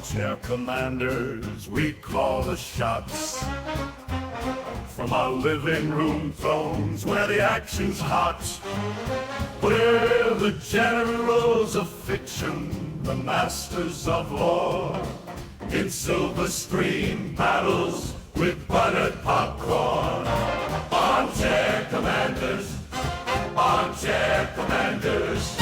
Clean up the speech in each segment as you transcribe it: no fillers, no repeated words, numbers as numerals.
Armchair commanders, we call the shots. From our living room thrones where the action's hot. We're the generals of fiction, the masters of war. In silver screen battles with buttered popcorn. Armchair commanders, armchair commanders.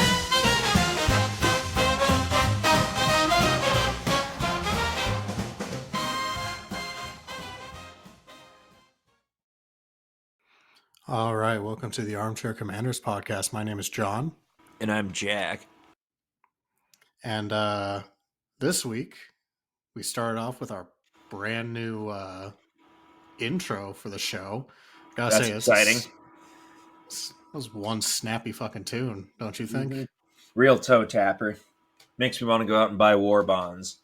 All right, welcome to the Armchair Commanders podcast. My name is John. And I'm Jack. And this week, we started off with our brand new intro for the show. Gotta That's say, exciting. This was one snappy fucking tune, don't you think? Mm-hmm. Real toe tapper. Makes me want to go out and buy war bonds.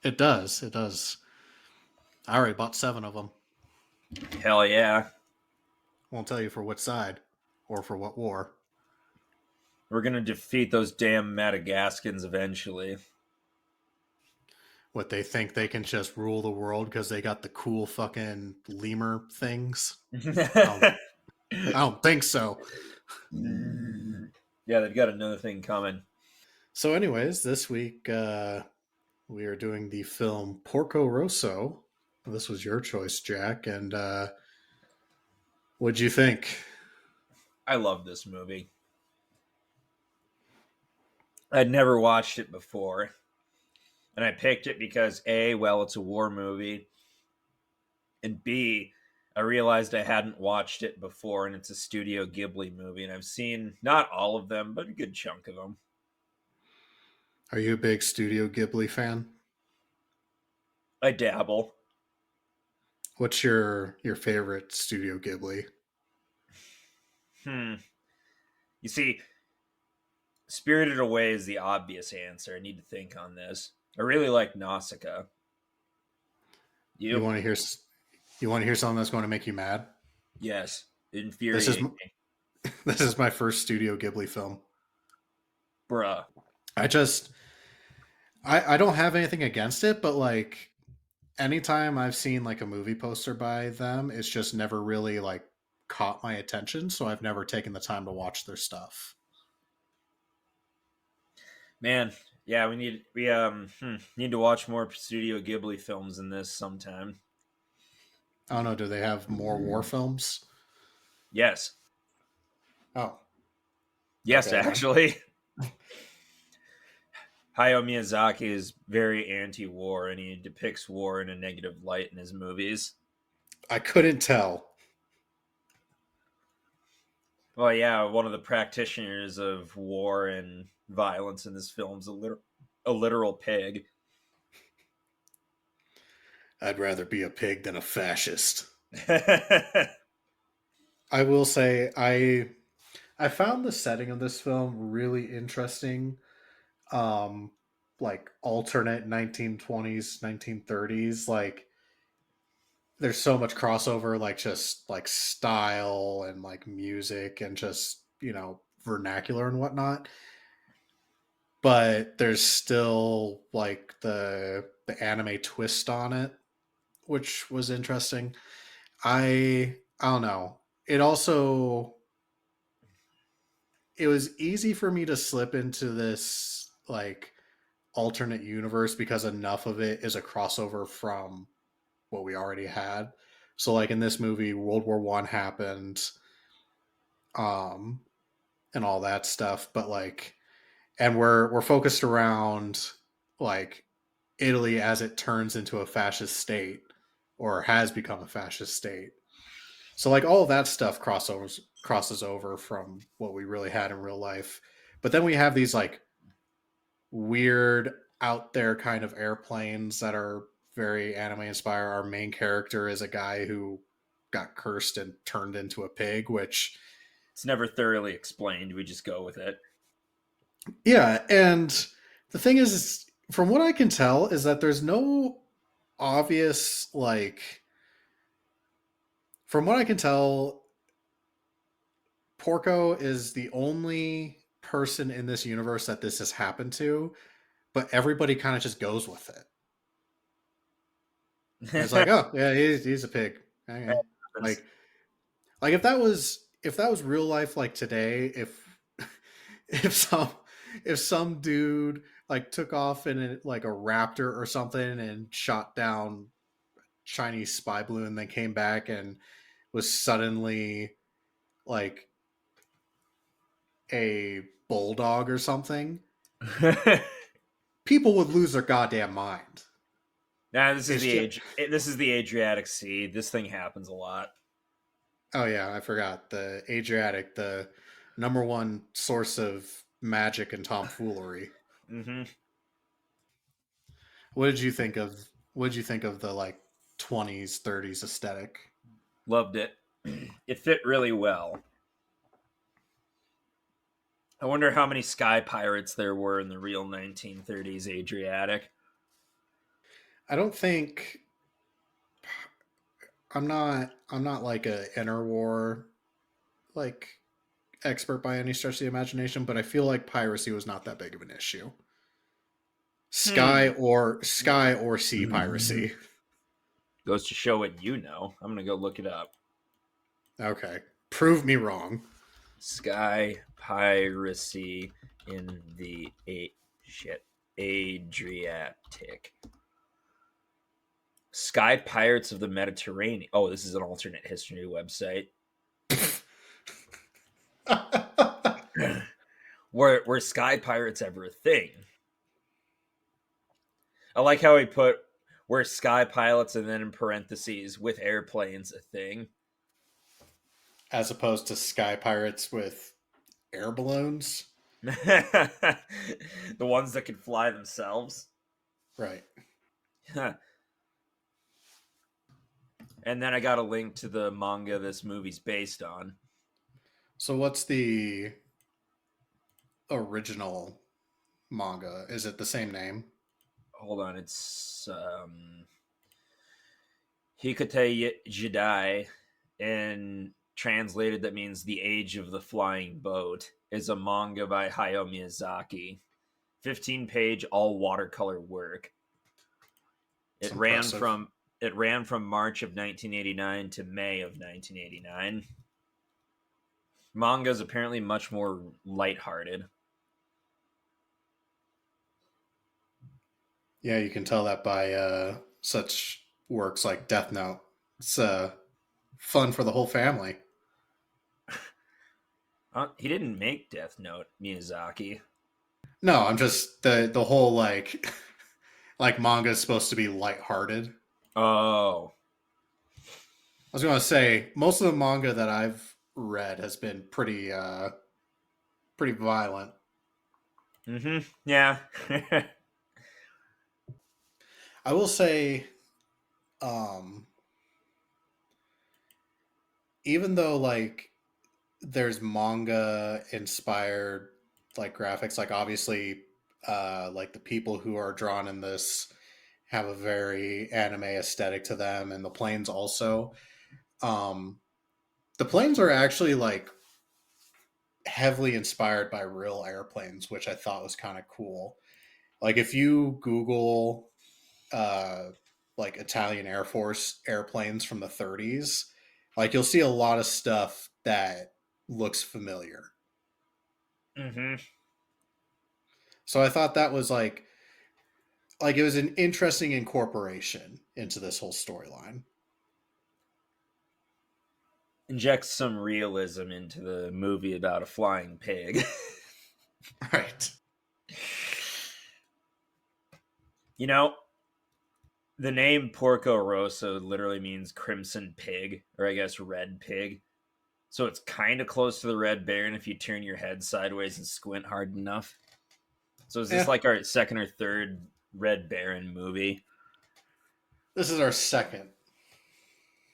It does. It does. I already bought 7 of them. Hell yeah. Won't tell you for what side or for what war. We're going to defeat those damn Madagascans eventually. What, they think they can just rule the world because they got the cool fucking lemur things? I don't think so. Yeah, they've got another thing coming. So anyways, this week we are doing the film Porco Rosso. This was your choice, Jack. And what'd you think? I love this movie. I'd never watched it before. And I picked it because A, well, it's a war movie. And B, I realized I hadn't watched it before, and it's a Studio Ghibli movie. And I've seen not all of them, but a good chunk of them. Are you a big Studio Ghibli fan? I dabble. What's your favorite Studio Ghibli? You see, Spirited Away is the obvious answer. I need to think on this. I really like Nausicaa. You want to hear something that's going to make you mad? Yes, infuriating. This is my first Studio Ghibli film. Bruh. I don't have anything against it, but like anytime I've seen like a movie poster by them, it's just never really like caught my attention, so I've never taken the time to watch their stuff. Man, yeah, we need to watch more Studio Ghibli films than this sometime. I don't know, do they have more war films? Yes. Oh. Yes, okay. Actually. Hayao Miyazaki is very anti-war, and he depicts war in a negative light in his movies. I couldn't tell. Well, yeah, one of the practitioners of war and violence in this film's a literal pig. I'd rather be a pig than a fascist. I will say I found the setting of this film really interesting. Like alternate 1920s, 1930s, like there's so much crossover, like just like style and like music and just, vernacular and whatnot. But there's still like the anime twist on it, which was interesting. I don't know. It was easy for me to slip into this like alternate universe because enough of it is a crossover from what we already had. So like in this movie, World War One happened, and all that stuff, but like, and we're focused around like Italy as it turns into a fascist state or has become a fascist state. So like all of that stuff crosses over from what we really had in real life. But then we have these like weird out there kind of airplanes that are very anime inspired. Our main character is a guy who got cursed and turned into a pig, which it's never thoroughly explained. We just go with it. Yeah, and the thing is, from what I can tell, is that there's no obvious, like, from what I can tell, Porco is the only person in this universe that this has happened to, but everybody kind of just goes with it. And it's like, oh yeah, he's a pig. Okay. Like like if that was real life like today, if some if some dude like took off in like a raptor or something and shot down Chinese spy balloon and then came back and was suddenly like a bulldog or something, people would lose their goddamn mind. Nah, this is It's the just, age. This is the Adriatic Sea. This thing happens a lot. oh yeah, I forgot the Adriatic, the number one source of magic and tomfoolery. Hmm. What did you think of? What did you think of the like 20s, 30s aesthetic? Loved it. It fit really well. I wonder how many sky pirates there were in the real 1930s Adriatic. I don't think I'm not like a interwar like expert by any stretch of the imagination, but I feel like piracy was not that big of an issue. Hmm. Sky or sea piracy. Goes to show what you know. I'm gonna go look it up. Okay. Prove me wrong. Sky piracy in the Adriatic. Sky Pirates of the Mediterranean. Oh, this is an alternate history website. Were sky pirates ever a thing? I like how he put were sky pilots and then in parentheses with airplanes a thing. As opposed to sky pirates with air balloons. The ones that could fly themselves. Right. And then I got a link to the manga this movie's based on. So what's the original manga? Is it the same name? Hold on, it's Hikate Jidai, and translated that means The Age of the Flying Boat, is a manga by Hayao Miyazaki. 15-page all watercolor work. It's It ran impressive. from it ran from March of 1989 to May of 1989. Manga is apparently much more lighthearted. Yeah, you can tell that by such works like Death Note. It's fun for the whole family. He didn't make Death Note, Miyazaki. No, I'm just the whole like like manga is supposed to be lighthearted. Oh. I was gonna say most of the manga that I've read has been pretty violent. Mm-hmm. Yeah. I will say, um, even though like there's manga inspired like graphics, like obviously like the people who are drawn in this have a very anime aesthetic to them, and the planes also. Um, the planes are actually like heavily inspired by real airplanes, which I thought was kind of cool. Like if you Google uh, like Italian Air Force airplanes from the 30s, like you'll see a lot of stuff that looks familiar. Mm-hmm. So I thought that was like it was an interesting incorporation into this whole storyline. Injects some realism into the movie about a flying pig. Right. You know, the name Porco Rosso literally means crimson pig, or I guess red pig. So it's kind of close to the Red Baron if you turn your head sideways and squint hard enough. So is this Yeah. like our second or third Red Baron movie? This is our second.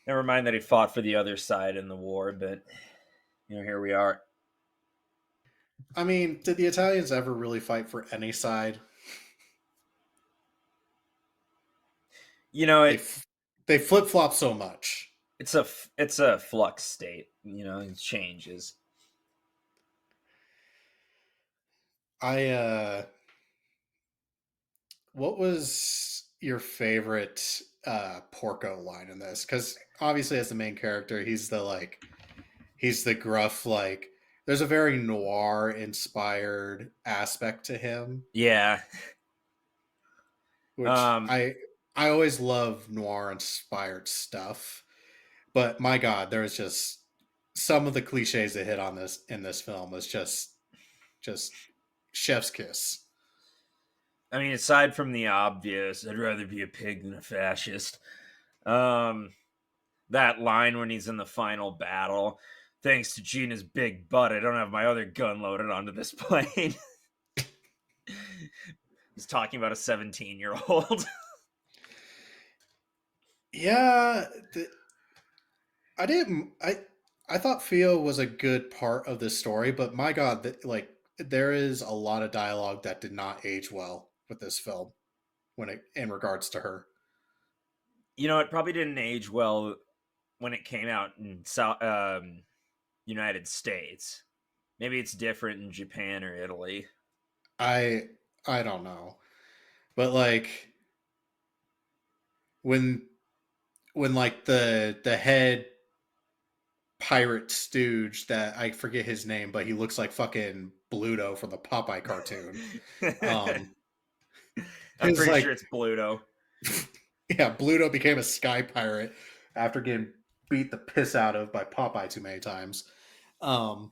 Never mind that he fought for the other side in the war, but here we are. I mean, did the Italians ever really fight for any side? You know They it. f- they flip flop so much. It's a flux state. It changes. I what was your favorite Porco line in this, because obviously as the main character, he's the gruff, like, there's a very noir inspired aspect to him, Yeah. which I always love noir inspired stuff. But my God, there's just some of the cliches that hit on this in this film was just chef's kiss. I mean, aside from the obvious, I'd rather be a pig than a fascist. Um, that line when he's in the final battle, thanks to Gina's big butt, I don't have my other gun loaded onto this plane. He's talking about a 17-year-old. Yeah, I didn't. I thought Theo was a good part of this story, but my God, like there is a lot of dialogue that did not age well with this film when it in regards to her. You know, it probably didn't age well when it came out in United States. Maybe it's different in Japan or Italy. I I don't know, but like when like the head pirate stooge, that I forget his name, but he looks like fucking Bluto from the Popeye cartoon. I'm His pretty sure like it's Bluto. yeah, Bluto became a sky pirate after getting beat the piss out of by Popeye too many times. Um,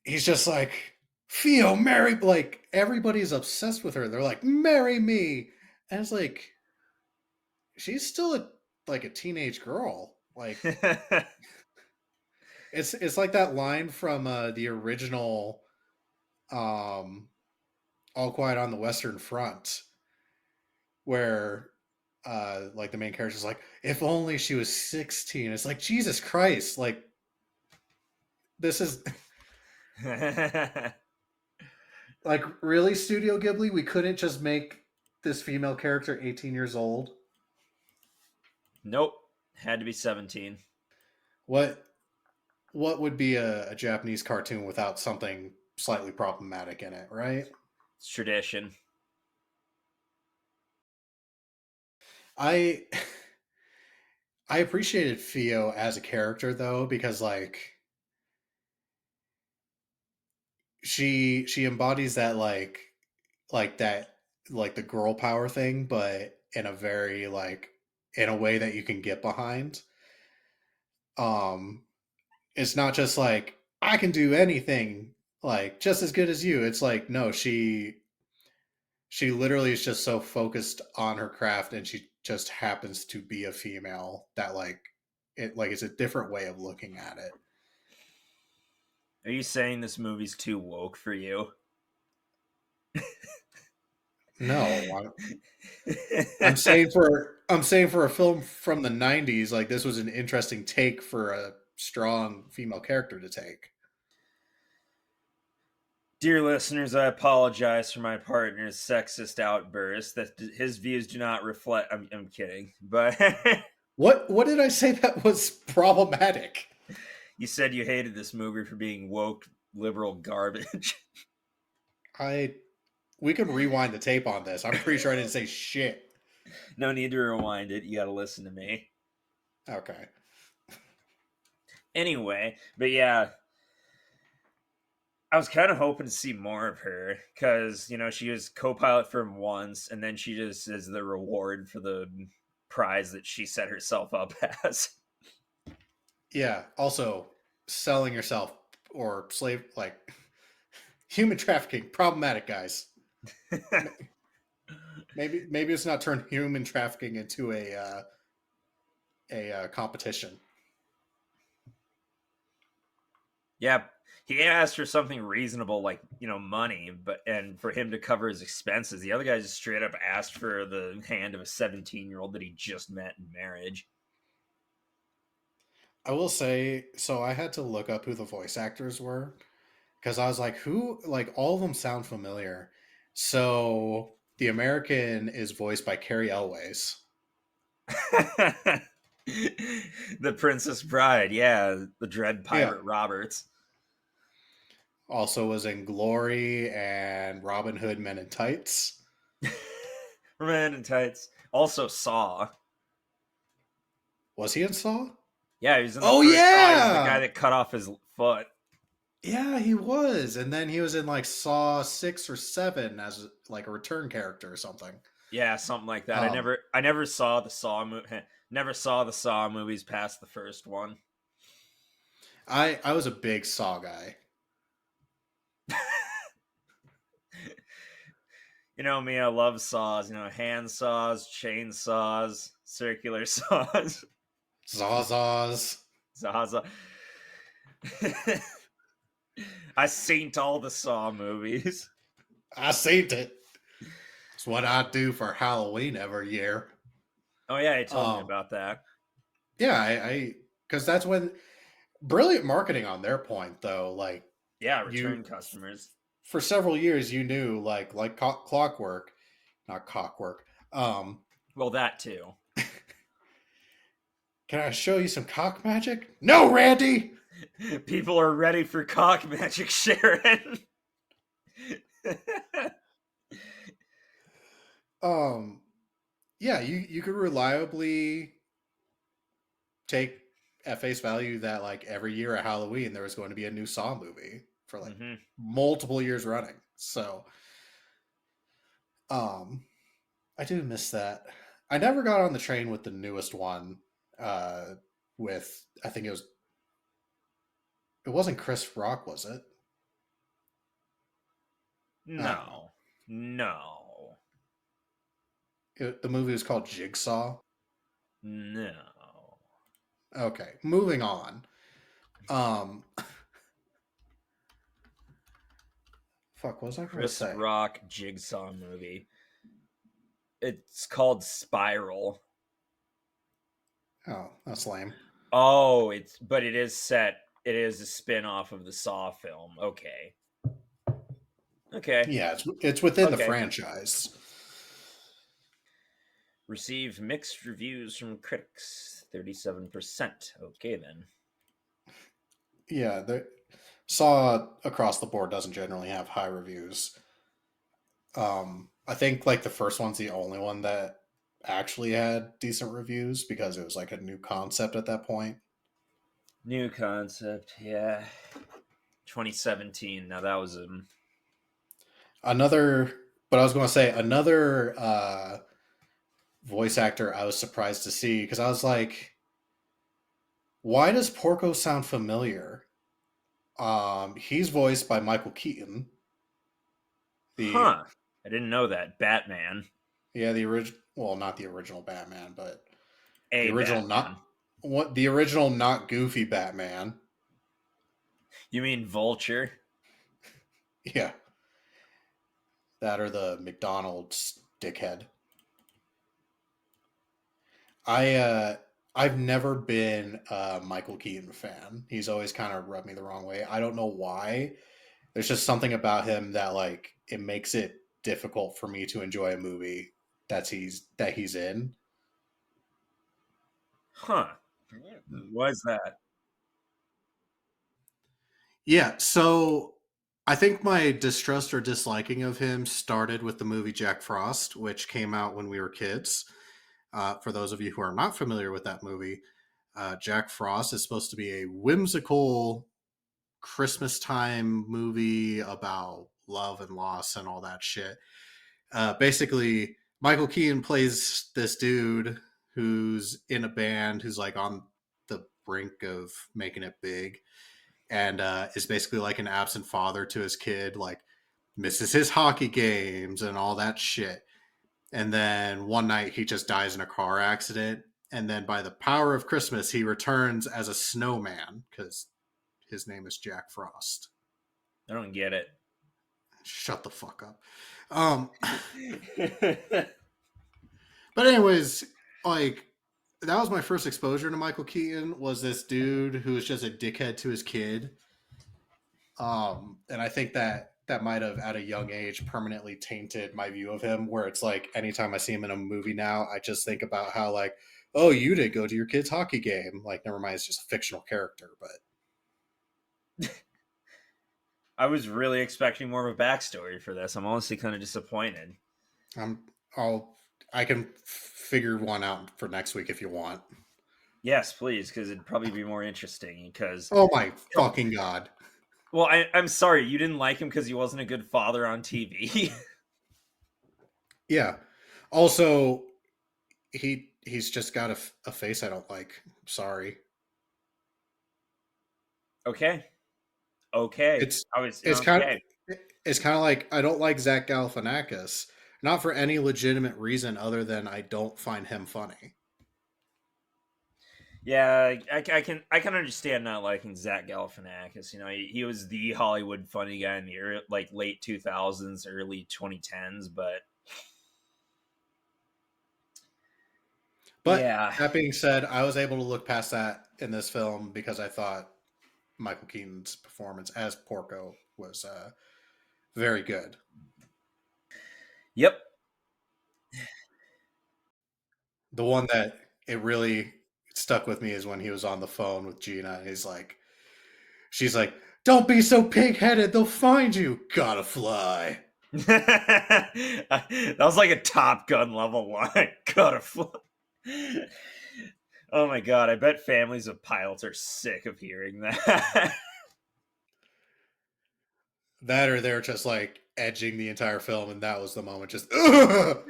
he's just like, Theo, marry, like everybody's obsessed with her. They're like, marry me, and it's like she's still like a teenage girl. Like it's like that line from the original um, All Quiet on the Western Front, where like the main character's like, if only she was 16. It's like, Jesus Christ, like this is like, really, Studio Ghibli, we couldn't just make this female character 18 years old. Nope. Had to be 17. What would be a Japanese cartoon without something slightly problematic in it, right? It's tradition. I I appreciated Theo as a character though, because like she embodies that that like the girl power thing, but in a very like in a way that you can get behind. Um it's not just like I can do anything like just as good as you. It's like no, she literally is just so focused on her craft, and she just happens to be a female that like it's a different way of looking at it. Are you saying this movie's too woke for you? No, I'm saying for a film from the 90s, like this was an interesting take for a strong female character to take. Dear listeners, I apologize for my partner's sexist outburst. That his views do not reflect. I'm kidding, but What did I say that was problematic? you said you hated this movie for being woke liberal garbage. We can rewind the tape on this. I'm pretty sure I didn't say shit. No need to rewind it. You got to listen to me. Okay. Anyway, but yeah, I was kind of hoping to see more of her because, you know, she was co-pilot for him once, and then she just is the reward for the prize that she set herself up as. Yeah. Also, selling yourself or slave, like human trafficking, problematic, guys. Maybe it's not turn human trafficking into a competition. Yeah, he asked for something reasonable, like, you know, money, and for him to cover his expenses. The other guy just straight up asked for the hand of a 17-year-old that he just met in marriage. I will say, so I had to look up who the voice actors were because I was like, who? Like, all of them sound familiar. So the American is voiced by Carrie Elways. The Princess Bride, yeah, the Dread Yeah. Pirate Roberts. Also was in Glory and Robin Hood Men in Tights. Man in Tights. Also Saw. Was he in Saw? Yeah, he was in the Oh first Saw. He was the guy yeah, that cut off his foot. yeah, he was, and then he was in like Saw 6 or 7 as like a return character or something. Yeah, something like that. Um, I never saw the Saw never saw the Saw movies past the first one. I was a big Saw guy. You know me, I love saws. You know, hand saws, chain saws, circular saws, Zawzaws. Zaza. I seen all the Saw movies. I seen it. It's what I do for Halloween every year. Oh yeah, he told me Um, about that. yeah, I because that's when brilliant marketing on their point though. Like Yeah, you, return customers. for several years, you knew like clockwork, not cockwork. Well, that too. Can I show you some cock magic? No, Randy. People are ready for cock magic, Sharon. Um, yeah, you could reliably take at face value that like every year at Halloween there was going to be a new Saw movie for like Mm-hmm. multiple years running. So, I do miss that. I never got on the train with the newest one. Uh, with I think it wasn't Chris Rock, was it? I don't know. No, no, The movie was called Jigsaw. no. Okay, moving on. Um, fuck, what was I going to Chris say? Rock Jigsaw movie. It's called Spiral. Oh, that's lame. Oh, but it is set. It is a spin-off of the Saw film. Okay. Okay. Yeah, it's within the Okay. franchise. Received mixed reviews from critics. 37%. Okay then. Yeah, the Saw across the board doesn't generally have high reviews. I think like the first one's the only one that actually had decent reviews because it was like a new concept at that point. New concept, yeah. 2017. Now that was Another, but I was going to say another voice actor I was surprised to see because I was like, why does Porco sound familiar? He's voiced by Michael Keaton. The huh. I didn't know that. Batman. Yeah, the original, well, not the original Batman, but the A original Batman. not goofy Batman. You mean Vulture? Yeah, that or the McDonald's dickhead. I've never been a Michael Keaton fan. He's always kind of rubbed me the wrong way. I don't know why. There's just something about him that like it makes it difficult for me to enjoy a movie that he's in. Huh. Why is that? Yeah, so I think my distrust or disliking of him started with the movie Jack Frost, which came out when we were kids. For those of you who are not familiar with that movie, Jack Frost is supposed to be a whimsical Christmas time movie about love and loss and all that shit. Basically, Michael Keaton plays this dude who's in a band who's like on the brink of making it big and is basically like an absent father to his kid, like misses his hockey games and all that shit. And then one night he just dies in a car accident. And then by the power of Christmas, he returns as a snowman because his name is Jack Frost. I don't get it. Shut the fuck up. But anyways, like that was my first exposure to Michael Keaton. Was this dude who was just a dickhead to his kid? And I think that might have at a young age permanently tainted my view of him. Where it's like anytime I see him in a movie now, I just think about how like, oh, you did go to your kid's hockey game. Like, never mind, it's just a fictional character, but. I was really expecting more of a backstory for this. I'm honestly kind of disappointed. I'll I can figure one out for next week if you want. Yes, please, because it'd probably be more interesting. Because Oh my fucking god! well, I'm sorry you didn't like him because he wasn't a good father on TV. Yeah. Also, he's just got a face I don't like. Sorry. Okay, okay, It's I was it's kind okay. it's kind of like I don't like Zach Galifianakis, not for any legitimate reason other than I don't find him funny. Yeah, I can understand not liking Zach Galifianakis. You know, he was the Hollywood funny guy in the like late 2000s, early 2010s. But But yeah, that being said, I was able to look past that in this film because I thought Michael Keaton's performance as Porco was very good. yep. The one that it really stuck with me is when he was on the phone with Gina and she's like, "Don't be so pig-headed, they'll find you. Gotta fly." That was like a Top Gun level line. Gotta fly. Oh my god! I bet families of pilots are sick of hearing that. That or they're just like edging the entire film, and that was the moment. Just ugh!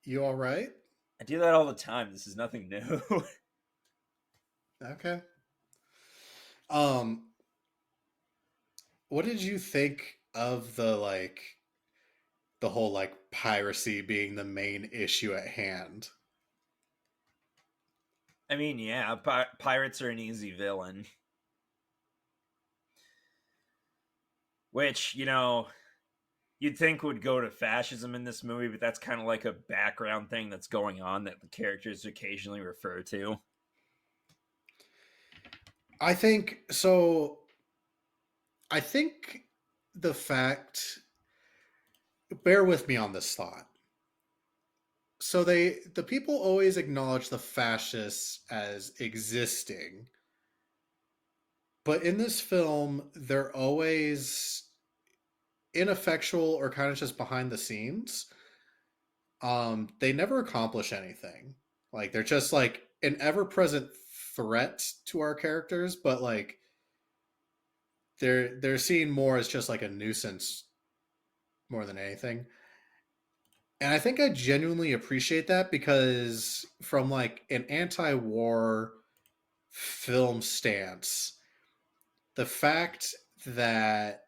You all right? I do that all the time. This is nothing new. Okay. Um, what did you think of the whole like piracy being the main issue at hand? I mean, yeah, pirates are an easy villain. Which, you'd think would go to fascism in this movie, but that's kind of like a background thing that's going on that the characters occasionally refer to. I think so. I think the fact. Bear with me on this thought. So the people always acknowledge the fascists as existing, but in this film, they're always ineffectual or kind of just behind the scenes. They never accomplish anything. Like they're just like an ever-present threat to our characters, but like they're seen more as just like a nuisance more than anything. And I think I genuinely appreciate that because from like an anti-war film stance, the fact that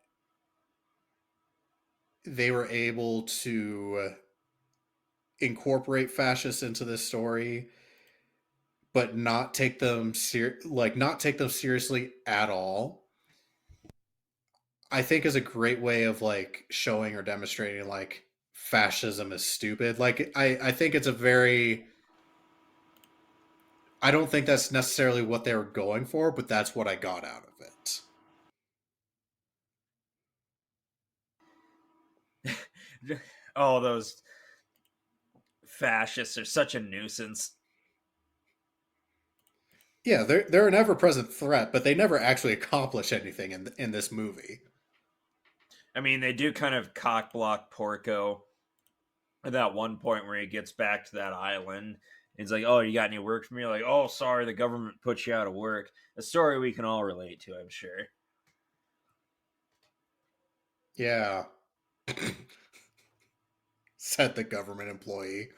they were able to incorporate fascists into this story but not take them seriously at all, I think is a great way of like showing or demonstrating like fascism is stupid. Like I think it's a very I don't think that's necessarily what they were going for, but that's what I got out of it. Oh, those fascists are such a nuisance. Yeah, they're an ever present threat, but they never actually accomplish anything in this movie. I mean, they do kind of cockblock Porco at that one point where he gets back to that island. He's like, "Oh, you got any work for me?" Like, "Oh, sorry, the government put you out of work." A story we can all relate to, I'm sure. Yeah, said the government employee.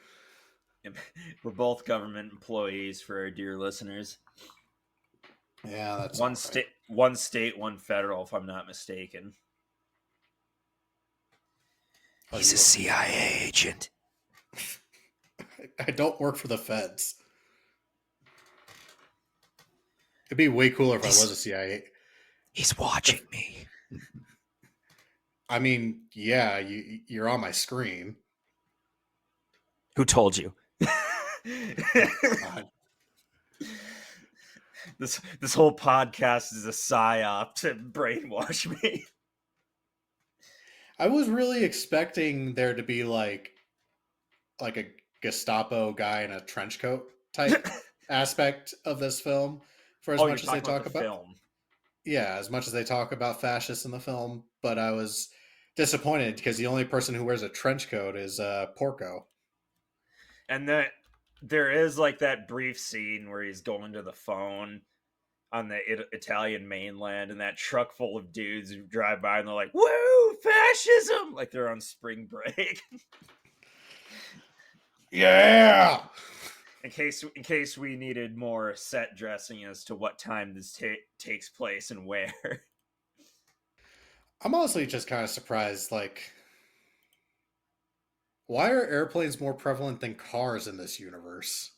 We're both government employees for our dear listeners. Yeah, that's One all right. state, one state, one federal, if I'm not mistaken. Oh, He's a CIA agent. I don't work for the feds. It'd be way cooler if I was a CIA. He's watching me. I mean, yeah, you're on my screen. Who told you? God. This whole podcast is a psyop to brainwash me. I was really expecting there to be like a Gestapo guy in a trench coat type aspect of this film for as Oh, you're much as they talking about talk the about. film. yeah, as much as they talk about fascists in the film, but I was disappointed because the only person who wears a trench coat is Porco. And that there is like that brief scene where he's going to the phone on the Italian mainland, and that truck full of dudes who drive by and they're like, "Woo, fascism!" Like they're on spring break. Yeah. In case we needed more set dressing as to what time this takes place and where. I'm honestly just kind of surprised, like, why are airplanes more prevalent than cars in this universe?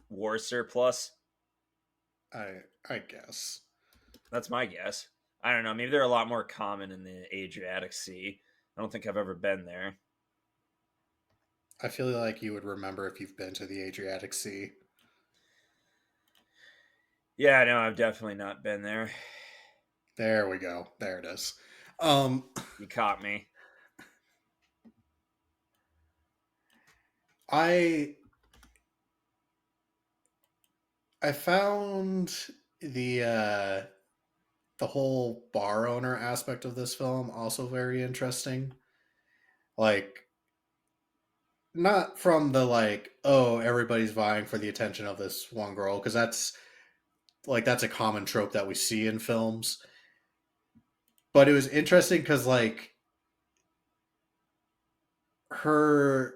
War surplus. I guess. That's my guess. I don't know. Maybe they're a lot more common in the Adriatic Sea. I don't think I've ever been there. I feel like you would remember if you've been to the Adriatic Sea. Yeah, no, I've definitely not been there. There we go. There it is. Um, You caught me. I I found the whole bar owner aspect of this film also very interesting. Like, not from the like, oh, everybody's vying for the attention of this one girl, because that's a common trope that we see in films. But it was interesting because like her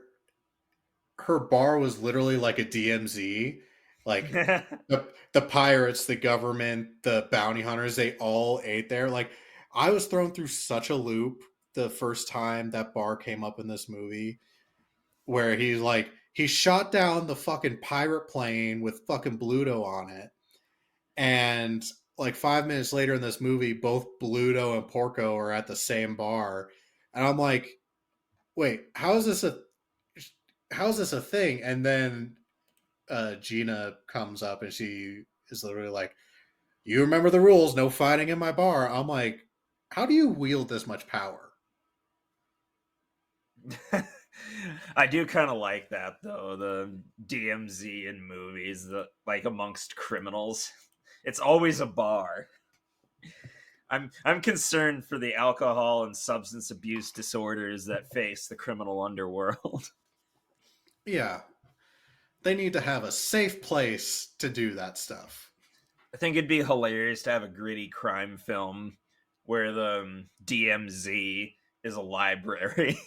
her bar was literally like a DMZ. Like the pirates, the government, the bounty hunters, they all ate there. Like I was thrown through such a loop the first time that bar came up in this movie, where he shot down the fucking pirate plane with fucking Bluto on it, and like 5 minutes later in this movie, both Bluto and Porco are at the same bar, and I'm like, wait, how is this a thing? And then Gina comes up and she is literally like, "You remember the rules? No fighting in my bar." I'm like, how do you wield this much power? I do kind of like that though. The DMZ in movies, the like amongst criminals, it's always a bar. I'm concerned for the alcohol and substance abuse disorders that face the criminal underworld. Yeah, they need to have a safe place to do that stuff. I think it'd be hilarious to have a gritty crime film where the DMZ is a library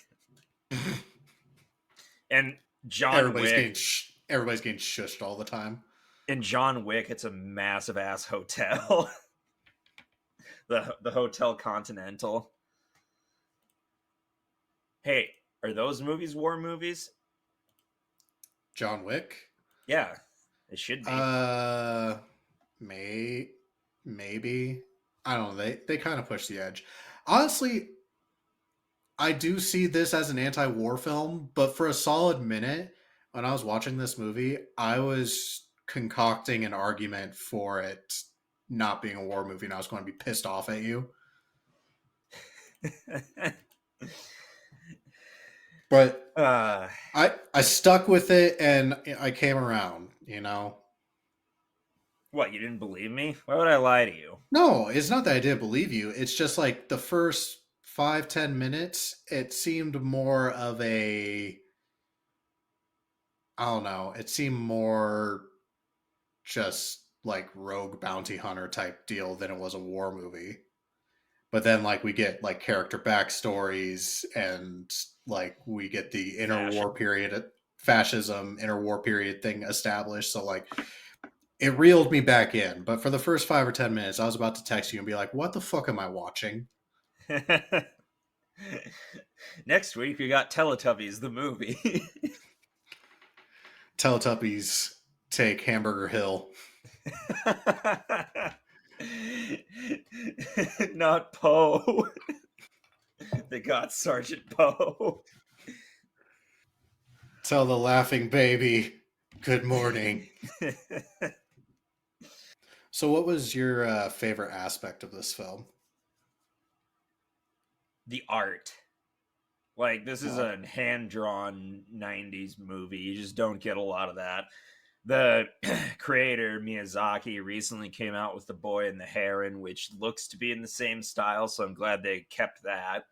and John Wick Everybody's getting shushed all the time. in John Wick it's a massive ass hotel. The Hotel Continental. Hey, are those movies war movies? John Wick. Yeah, it should be. Uh, may maybe I don't know. They kind of push the edge. Honestly, I do see this as an anti-war film, but for a solid minute when I was watching this movie, I was concocting an argument for it not being a war movie, and I was going to be pissed off at you. But uh, I stuck with it, and I came around. what, you didn't believe me? Why would I lie to you? No, it's not that I didn't believe you. It's just like the first 5-10 minutes, it seemed more of a, I don't know. It seemed more just like rogue bounty hunter type deal than it was a war movie. But then like we get like character backstories, and like we get the interwar period fascism interwar period thing established. So like it reeled me back in. But for the first 5 or 10 minutes, I was about to text you and be like, "What the fuck am I watching?" Next week we got Teletubbies the movie. Teletubbies take Hamburger Hill. Not Poe. They got Sergeant Poe. Tell the laughing baby good morning. So, what was your favorite aspect of this film? The art. Like, this is a hand drawn 90s movie. You just don't get a lot of that. The creator Miyazaki recently came out with The Boy and the Heron, which looks to be in the same style, so I'm glad they kept that.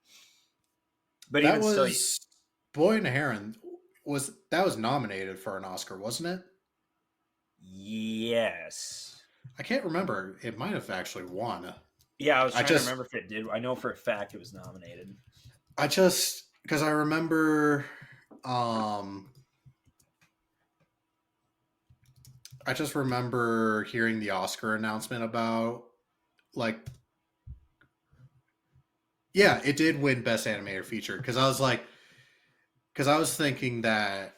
But That even still, was Boy and the Heron. That was nominated for an Oscar, wasn't it? yes. I can't remember. It might have actually won. Yeah, I was I trying to just remember if it did. I know for a fact it was nominated. because I remember um I just remember hearing the Oscar announcement about like yeah, it did win Best Animated Feature because I was thinking that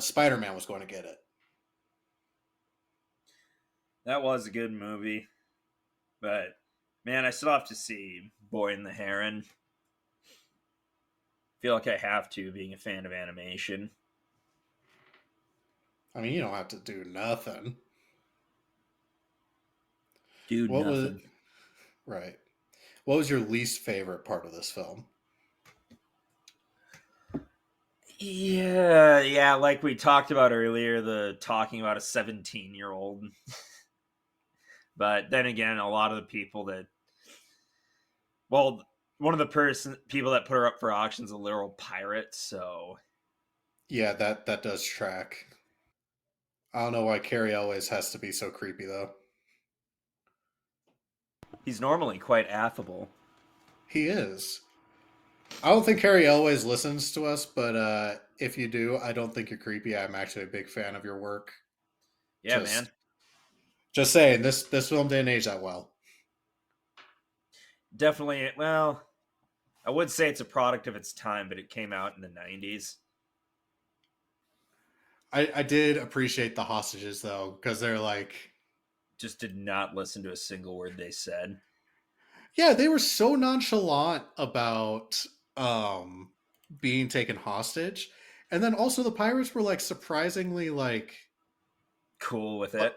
Spider-Man was going to get it. That was a good movie, but man, I still have to see Boy and the Heron. Feel like I have to, being a fan of animation. I mean, you don't have to do nothing. Dude, What was nothing. right? What was your least favorite part of this film? Yeah, like we talked about earlier, the talking about a 17-year-old. But then again, a lot of the people that, well, one of the people that put her up for auction is a literal pirate, so Yeah, that does track. I don't know why Carrie always has to be so creepy though. he's normally quite affable. He is. I don't think Carrie always listens to us, but if you do, I don't think you're creepy. I'm actually a big fan of your work. Yeah, Just man. just saying, this film didn't age that well. Definitely, well, I would say it's a product of its time, but it came out in the 90s. I did appreciate the hostages though, because they're like, Just did not listen to a single word they said. yeah, they were so nonchalant about um being taken hostage, and then also the pirates were like surprisingly like, Cool with uh, it.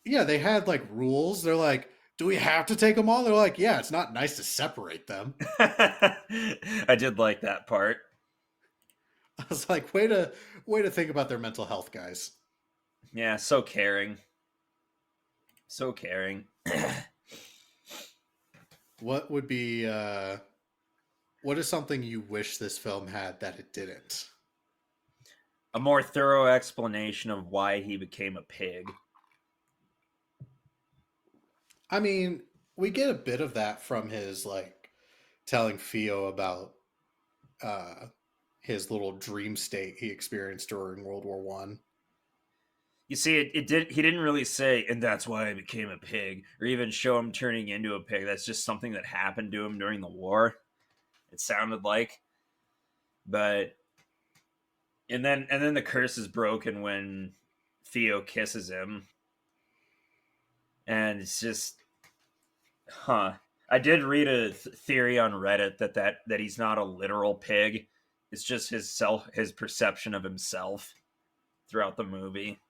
yeah, they had like rules. They're like, do we have to take them all? They're like, yeah, it's not nice to separate them. I did like that part. I was like, way to think about their mental health, guys. Yeah, so caring. So caring. What would be what is something you wish this film had that it didn't? A more thorough explanation of why he became a pig. I mean, we get a bit of that from his like telling Theo about uh his little dream state he experienced during World War One. You see, it did. He didn't really say, and that's why I became a pig, or even show him turning into a pig. That's just something that happened to him during the war. It sounded like, but and then the curse is broken when Theo kisses him, and it's just, huh. I did read a theory on Reddit that he's not a literal pig. It's just his perception of himself throughout the movie.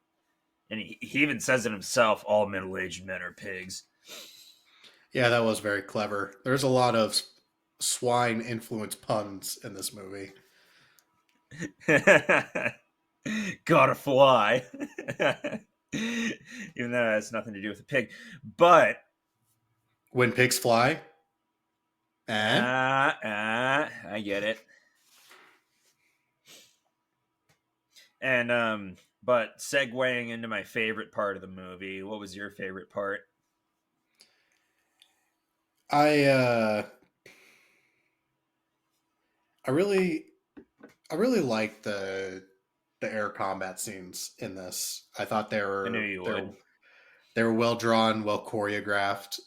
And he even says it himself, all middle-aged men are pigs. Yeah, that was very clever. There's a lot of swine influenced puns in this movie. Gotta fly. Even though it has nothing to do with a pig. But When pigs fly, eh? I get it. And but segueing into my favorite part of the movie, what was your favorite part? I uh I really I really like the air combat scenes in this. I thought I knew you would. they were well drawn, well choreographed.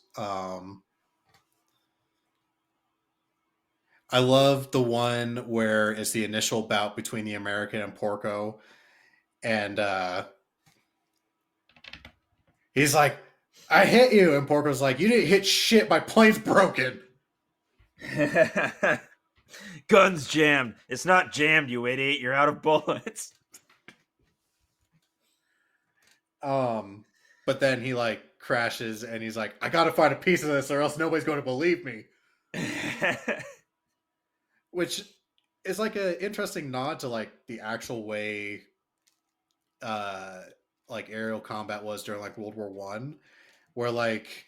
I love the one where it's the initial bout between the American and Porco, and he's like, "I hit you," and Porco's like, "You didn't hit shit. My plane's broken." Guns jammed. It's not jammed, you idiot. You're out of bullets. But then he like crashes, and he's like, "I gotta find a piece of this, or else nobody's going to believe me." Which is like an interesting nod to like the actual way, uh, like like aerial combat was during like World War One, where like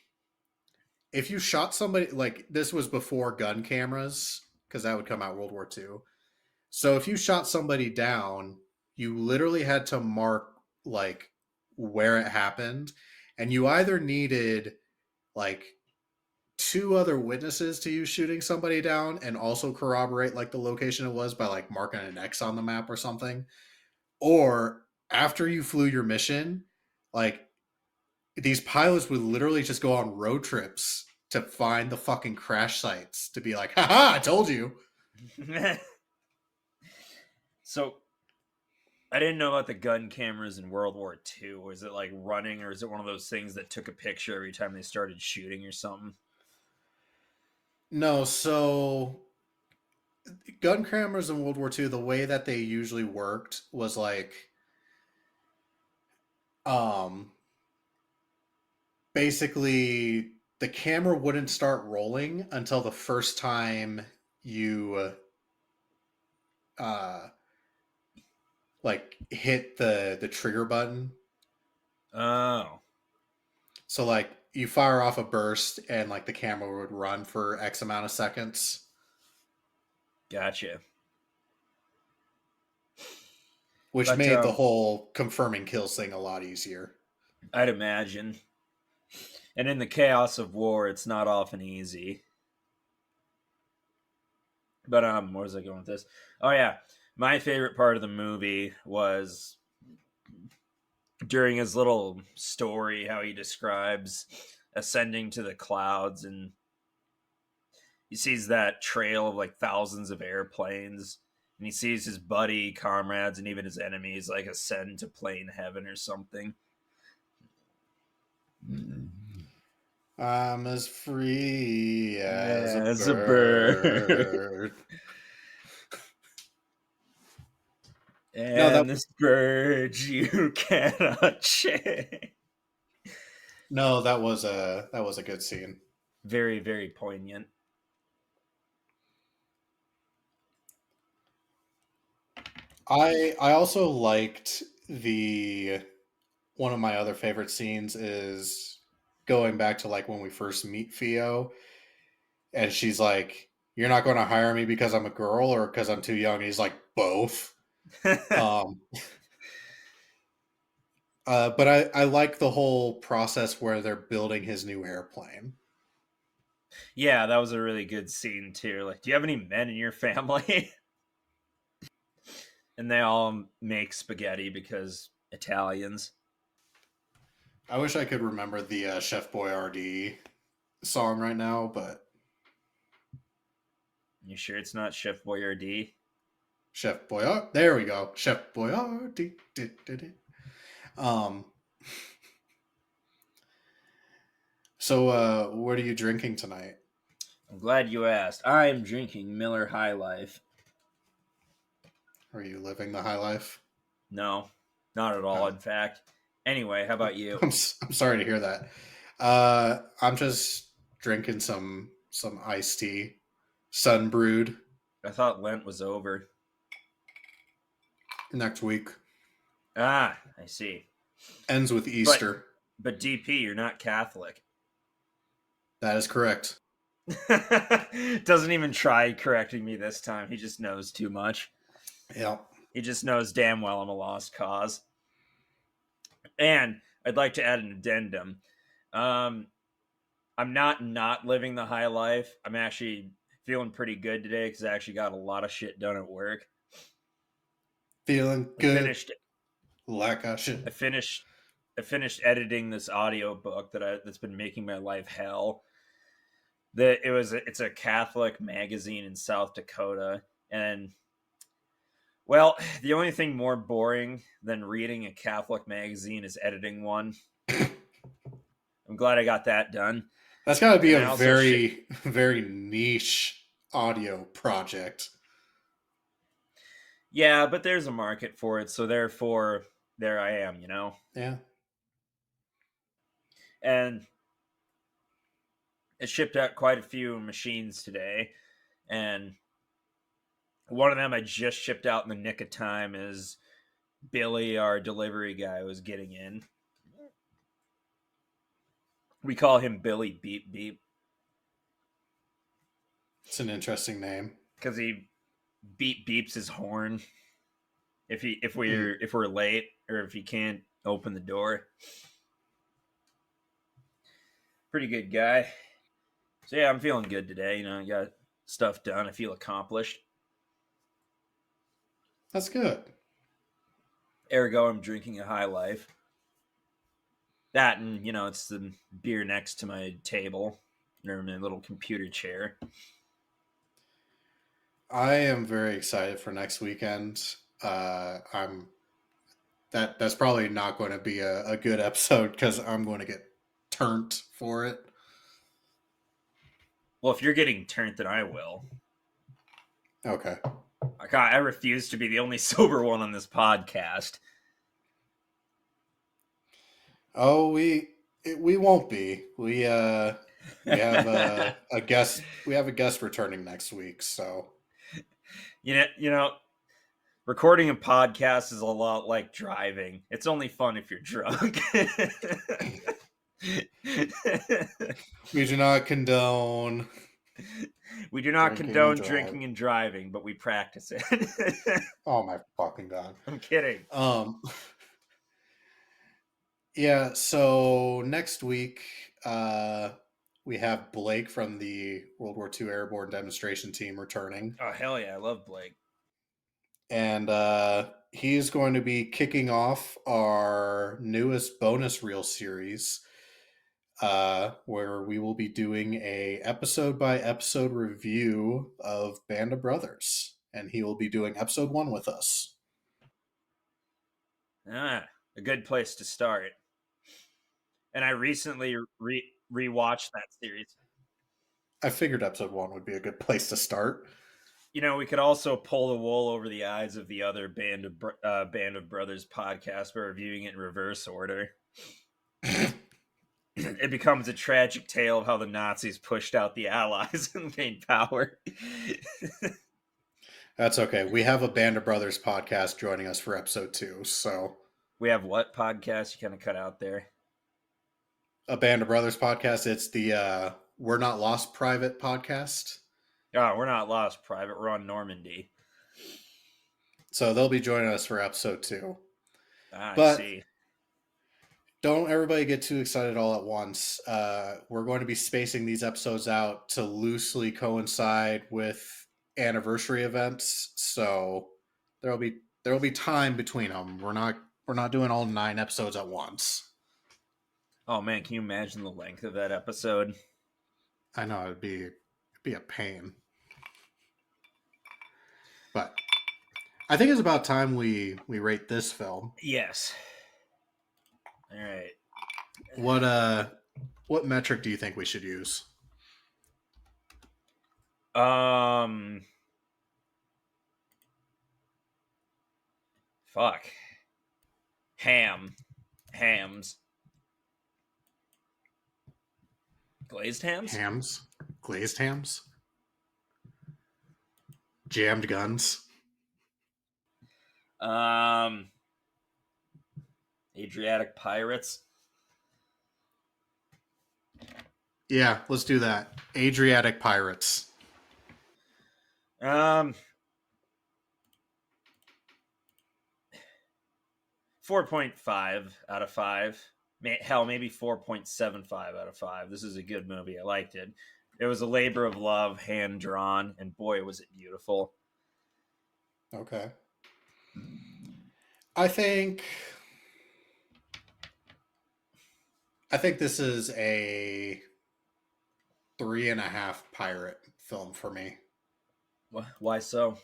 if you shot somebody, like this was before gun cameras because that would come out World War Two. So if you shot somebody down, you literally had to mark like where it happened, and you either needed like two other witnesses to you shooting somebody down and also corroborate like the location it was by like marking an X on the map or something, or after you flew your mission, like these pilots would literally just go on road trips to find the fucking crash sites to be like, haha, I told you. So I didn't know about the gun cameras in World War II. Was it like running, or is it one of those things that took a picture every time they started shooting or something? No, so gun cameras in World War II, the way that they usually worked was like um basically the camera wouldn't start rolling until the first time you uh like hit the trigger button. Oh, So like you fire off a burst and like the camera would run for X amount of seconds. gotcha. Which But made the whole confirming kills thing a lot easier. I'd imagine. And in the chaos of war, it's not often easy. But where was I going with this? Oh yeah, my favorite part of the movie was during his little story how he describes ascending to the clouds, and he sees that trail of like thousands of airplanes, and he sees his buddy, comrades, and even his enemies like ascend to plane heaven or something. I'm as free as A a bird. bird. No, And this bird you cannot change. that was a good scene. Very, very poignant. I also liked the one of my other favorite scenes is going back to like when we first meet Theo, and she's like, "You're not going to hire me because I'm a girl or because I'm too young." And he's like, "Both." Um, but I like the whole process where they're building his new airplane. Yeah, that was a really good scene too. Like, do you have any men in your family? And they all make spaghetti because Italians. I wish I could remember the Chef Boyardee song right now, but You sure it's not Chef Boyardee? Chef Boyardee, there we go, Chef Boyardee. Um, so what are you drinking tonight? I'm glad you asked. I am drinking Miller High Life. Are you living the high life? No, not at all, Oh. in fact. Anyway, how about you? I'm sorry to hear that. I'm just drinking some iced tea, sun brewed. I thought Lent was over. Next week Ah, I see. ends with Easter. But DP, you're not Catholic. That is correct. Doesn't even try correcting me this time. He just knows too much. Yeah. He just knows damn well I'm a lost cause. And I'd like to add an addendum. I'm not living the high life. I'm actually feeling pretty good today because I actually got a lot of shit done at work. Feeling good. I finished like I should. I finished editing this audio book that's been making my life hell. It's a Catholic magazine in South Dakota, and well, the only thing more boring than reading a Catholic magazine is editing one. I'm glad I got that done. That's got to be a very, very niche audio project. Yeah, but there's a market for it, so therefore, there I am, you know? Yeah. And it shipped out quite a few machines today, and one of them I just shipped out in the nick of time is Billy, our delivery guy, was getting in. We call him Billy Beep Beep It's an interesting name. because he beeps his horn if Mm. we're late or if he can't open the door. Pretty good guy. So yeah, I'm feeling good today. I got stuff done. I feel accomplished. That's good. Ergo, I'm drinking a High Life. That and it's the beer next to my table or my little computer chair. I am very excited for next weekend. I'm that's probably not going to be a good episode because I'm going to get turned for it. Well, if you're getting turned, then I will. Okay. I refuse to be the only sober one on this podcast. Oh, we won't be. We have a guest. We have a guest returning next week. So Recording a podcast is a lot like driving. It's only fun if you're drunk. we do not condone. We do not Drinking and condone drive. drinking and driving, but we practice it. Oh my fucking god! I'm kidding. Yeah. So next week, we have Blake from the World War II Airborne Demonstration Team returning. Oh hell yeah, I love Blake. And he's going to be kicking off our newest bonus reel series, where we will be doing a episode by episode review of Band of Brothers, and he will be doing episode 1 with us. A good place to start. And I recently rewatched that series. I figured episode 1 would be a good place to start. We could also pull the wool over the eyes of the other Band of Brothers podcast by reviewing it in reverse order. It becomes a tragic tale of how the Nazis pushed out the Allies and gained power. That's okay. We have a Band of Brothers podcast joining us for episode 2, so... We have what podcast? You kind of cut out there. A Band of Brothers podcast. It's the We're Not Lost Private podcast. Oh, we're not lost, Private. We're on Normandy. So they'll be joining us for episode 2. I see. Don't everybody get too excited all at once. We're going to be spacing these episodes out to loosely coincide with anniversary events, so there'll be time between them. We're not doing all 9 episodes at once. Oh man, can you imagine the length of that episode? I know it'd be a pain, but I think it's about time we rate this film. Yes. All right. What metric do you think we should use? Fuck. Hams. Glazed hams? Glazed hams? Jammed guns? Adriatic pirates? Yeah, let's do that. Adriatic pirates. 4.5 out of 5. Hell, maybe 4.75 out of 5. This is a good movie. I liked it. It was a labor of love, hand drawn, and boy, was it beautiful. Okay. I think this is a 3.5 pirate film for me. Why so?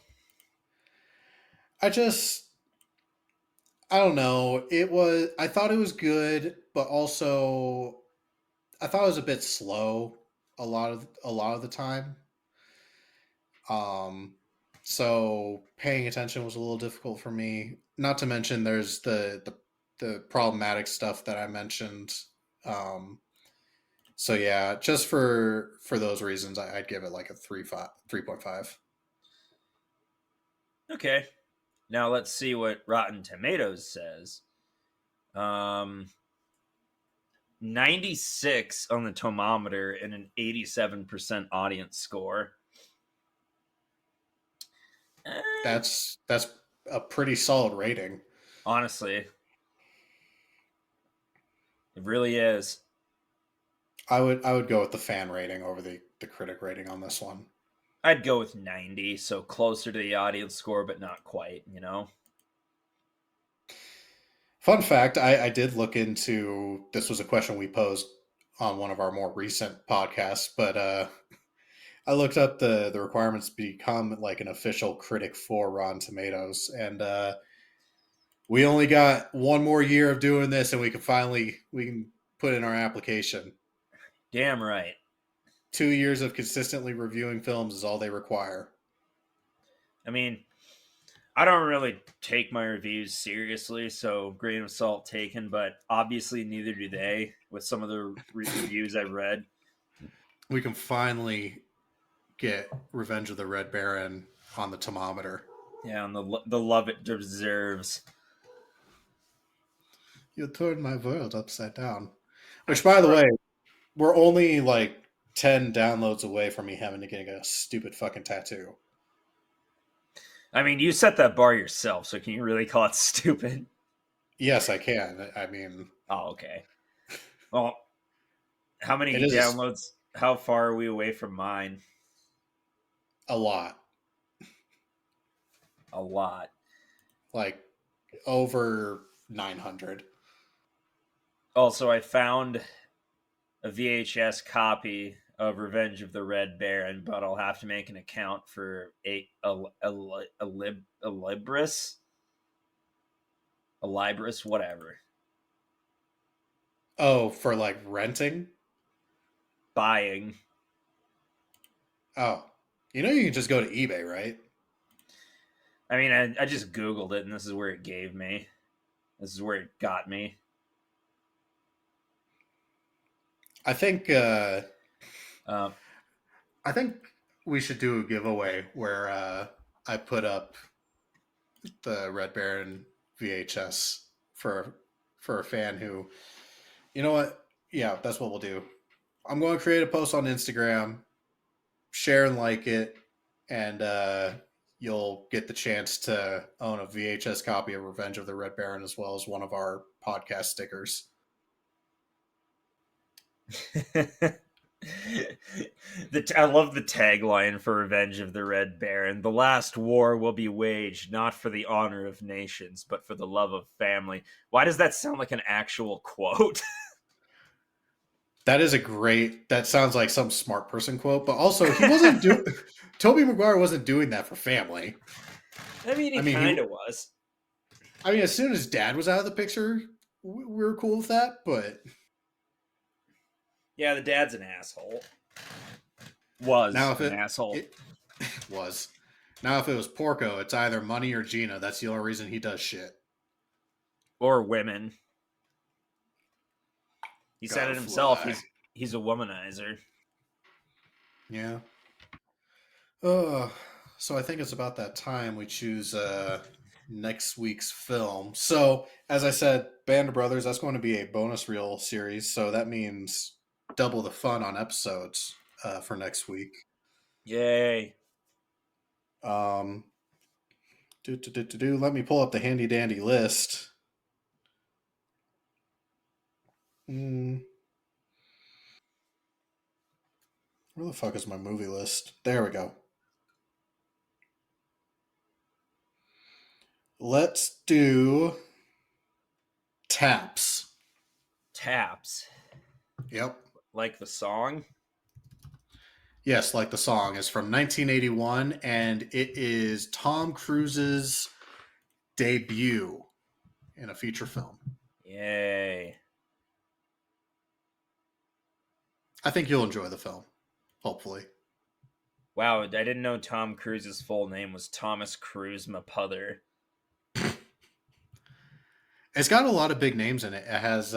I don't know. I thought it was good, but also I thought it was a bit slow a lot of the time. So paying attention was a little difficult for me. Not to mention there's the problematic stuff that I mentioned. So yeah, just for those reasons, I'd give it like a 3.5. Okay. Now let's see what Rotten Tomatoes says. 96 on the tomometer and an 87% audience score. That's a pretty solid rating. Honestly, it really is. I would go with the fan rating over the critic rating on this one. I'd go with 90, so closer to the audience score, but not quite, you know? Fun fact, I did look into, this was a question we posed on one of our more recent podcasts, but I looked up the requirements to become like an official critic for Rotten Tomatoes, and we only got one more year of doing this, and we can put in our application. Damn right. 2 years of consistently reviewing films is all they require. I mean, I don't really take my reviews seriously, so grain of salt taken, but obviously neither do they with some of the reviews I've read. We can finally get Revenge of the Red Baron on the tomometer. Yeah, and the love it deserves. You turned my world upside down. Which, by the way, we're only like 10 downloads away from me having to get a stupid fucking tattoo. I mean, you set that bar yourself, so can you really call it stupid? Yes, I can. I mean... Oh, okay. Well, how many It is downloads? How far are we away from mine? a lot. A lot. Like, over 900. Also, I found a VHS copy of Revenge of the Red Baron, but I'll have to make an account for a Libris, whatever. Oh, for like renting? Buying. Oh. You know you can just go to eBay, right? I mean, I just Googled it, and this is where it gave me. This is where it got me. I think we should do a giveaway where I put up the Red Baron VHS for a fan who, you know what? Yeah, that's what we'll do. I'm going to create a post on Instagram, share and like it, and you'll get the chance to own a VHS copy of Revenge of the Red Baron as well as one of our podcast stickers. I love the tagline for Revenge of the Red Baron. The last war will be waged not for the honor of nations, but for the love of family. Why does that sound like an actual quote? That is a great. That sounds like some smart person quote, but also he wasn't doing. Tobey Maguire wasn't doing that for family. I mean, he kind of was. I mean, as soon as Dad was out of the picture, we were cool with that. But yeah, the dad's an asshole. Was now if an asshole. It was. Now if it was Porco, it's either Money or Gina. That's the only reason he does shit. Or women. He said it himself. He's a womanizer. Yeah. So I think it's about that time we choose next week's film. So, as I said, Band of Brothers, that's going to be a bonus reel series. So that means double the fun on episodes for next week. Yay. Let me pull up the handy dandy list. Where the fuck is my movie list? There we go. Let's do Taps. Taps. Yep. Like the song? Yes, like the song. It's from 1981, and it is Tom Cruise's debut in a feature film. Yay. I think you'll enjoy the film, hopefully. Wow, I didn't know Tom Cruise's full name was Thomas Cruise Mapother. It's got a lot of big names in it. It has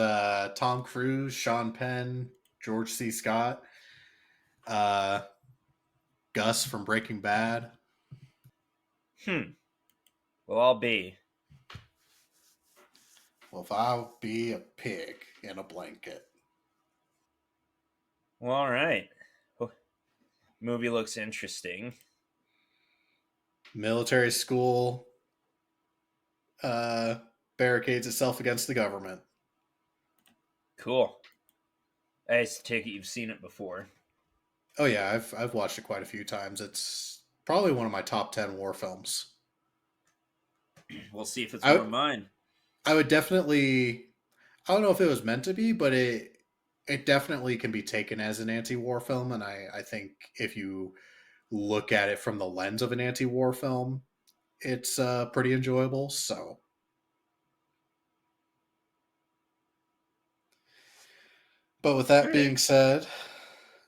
Tom Cruise, Sean Penn, George C. Scott, Gus from Breaking Bad. Well, I'll be. Well, if I'll be a pig in a blanket. Well, all right. Movie looks interesting. Military school uh, barricades itself against the government. Cool. I take it you've seen it before. Oh yeah, I've watched it quite a few times. It's probably one of my top 10 war films. We'll see if it's one I of mine. I would definitely. I don't know if it was meant to be, but it definitely can be taken as an anti-war film, and I think if you look at it from the lens of an anti-war film, it's pretty enjoyable. So, but with All that right. being said,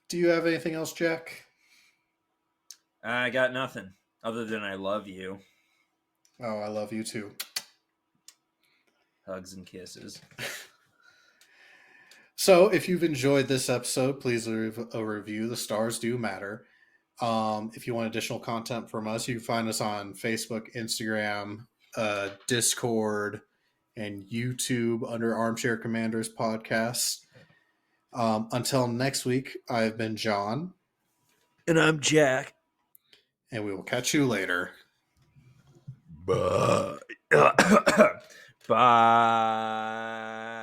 do you have anything else, Jack? I got nothing other than I love you. Oh, I love you too. Hugs and kisses. So, if you've enjoyed this episode, please leave a review. The stars do matter. If you want additional content from us, you can find us on Facebook, Instagram, Discord, and YouTube under Armchair Commanders Podcast. Until next week, I've been John. And I'm Jack. And we will catch you later. Bye. Bye.